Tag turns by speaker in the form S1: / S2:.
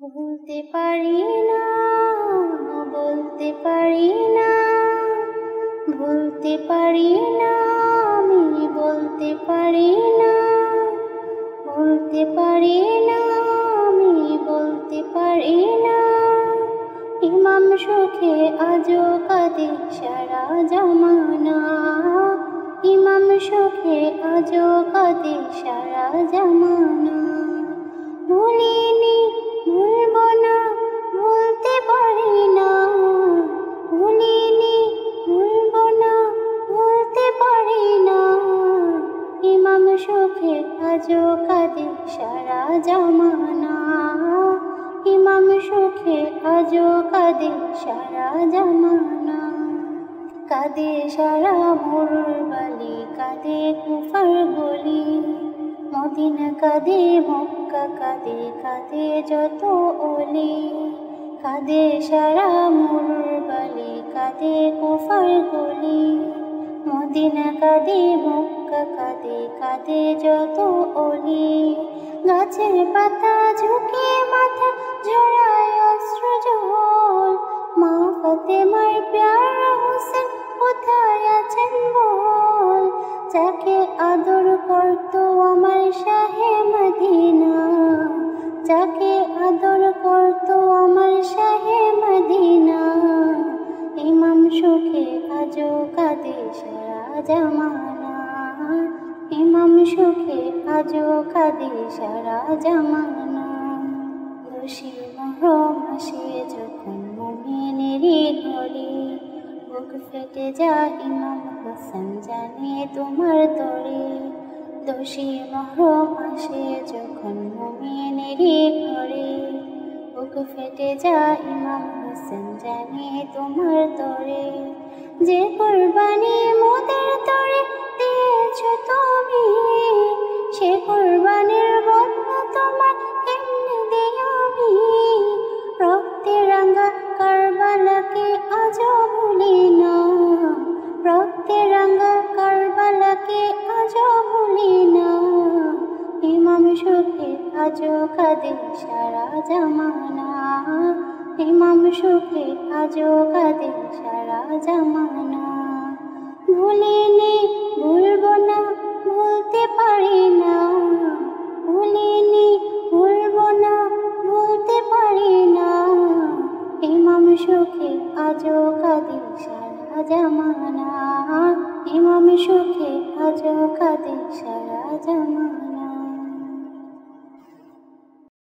S1: বলতে পারি না, বলতে পারি না, বলতে পারি না, আমি বলতে পারি না, বলতে পারি না, আমি বলতে পারি না। ইমাম সুখে আজও কাঁদে সারা জামানা, ইমাম সুখে আজও কাঁদে সারা জামানা। ভুলিনি, ভুলব না, ভুলতে পারি না, ভুলিনি, ভুলব না, ভুলতে পারি না। ইমাম সুখে আজও কাঁদে সারা জামানা, ইমাম সুখে আজও কাঁদে সারা জামানা। কাঁদে সারা মরুর বালি, কাঁদে কুফার গলি, মদিনা কাঁদে, মক্কা কাঁদে, কাঁদে যত অলি। কাঁদে সারা মরুর বালি, কাঁদে কুফার গলি, মদিনা কাঁদে, মক্কা কাঁদে, কাঁদে যত অলি। গাছের পাতা ঝুঁকে মাথা ঝরায় অশ্রু জল, মা ফাতেমার প্যারা হোসেন কোথায় আছেন বল। যাকে আদর করতো আমার শাহে মদিনা, যাকে আদর করতো আমার শাহে মদিনা। ইমাম সুখে আজও কাঁদে সারা জামানা, ইমাম সুখে আজও কাঁদে সারা জামানা। দোষী মহরম আসে যখন মুমিনেরই ঘরে, বুক ফেটে যায় ইমাম হোসেন জানে তোমার তরে। দোষী মহরম আসে যখন মুমিনেরই ঘরে, বুক ফেটে যায় ইমাম হোসেন জানে তোমার তরে। যে কুরবানি মোদের তরে দিয়েছ তুমি, সে কুরবানির বদলা তোমার কেমনে দেই আমি। রক্তে রাঙা কারবালাকে আজও ভুলি না, রক্তে রাঙা কারবালাকে আজও ভুলি না। ইমাম সুখে আজও কাঁদে সারা জামানা, ইমাম সুখে আজও কাঁদে সারা জামানা। ভুলিনি, ভুলব না, ভুলতে পারি না, ভুলিনি,